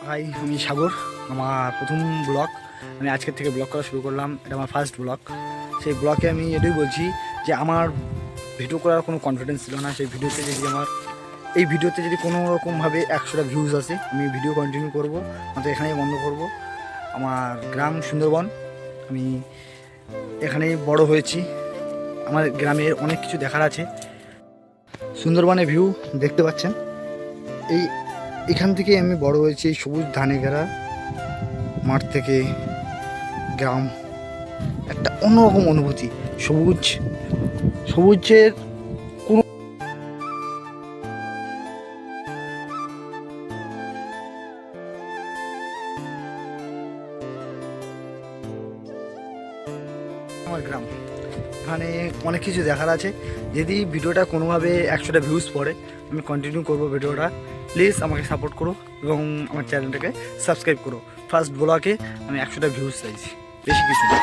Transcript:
High, আমি সাগর। আমার প্রথম ব্লগ, আমি আজকের থেকে ব্লগ করা শুরু করলাম। এটা আমার ফার্স্ট ব্লগ। সেই ব্লগে আমি এটাই বলছি যে আমার ভিডিও করার কোনো কনফিডেন্স ছিল না। সেই ভিডিওতে যদি এই ভিডিওতে যদি কোনো রকমভাবে 100টা ভিউজ আসে, আমি ভিডিও কন্টিনিউ করব, নয়তো এখানেই বন্ধ করব। আমার গ্রাম সুন্দরবন, আমি এখানেই বড় হয়েছি। আমার গ্রামের অনেক কিছু দেখার আছে। সুন্দরবনের ভিউ দেখতে পাচ্ছেন। এখান থেকে আমি বড় হয়েছি, এই সবুজ ধানে ঘেরা মাঠ থেকে গ্রাম, একটা অন্যরকম অনুভূতি। সবুজের কোনো আমার গ্রাম, এখানে অনেক কিছু দেখার আছে। যদি ভিডিওটা কোনোভাবে 100টা ভিউজ পড়ে, আমি কন্টিনিউ করবো ভিডিওটা। প্লিজ আমাকে সাপোর্ট করো এবং আমার চ্যানেলটাকে সাবস্ক্রাইব করো। ফার্স্ট ব্লগে আমি 100টা ভিউজ চাইছি, বেশি কিছু না।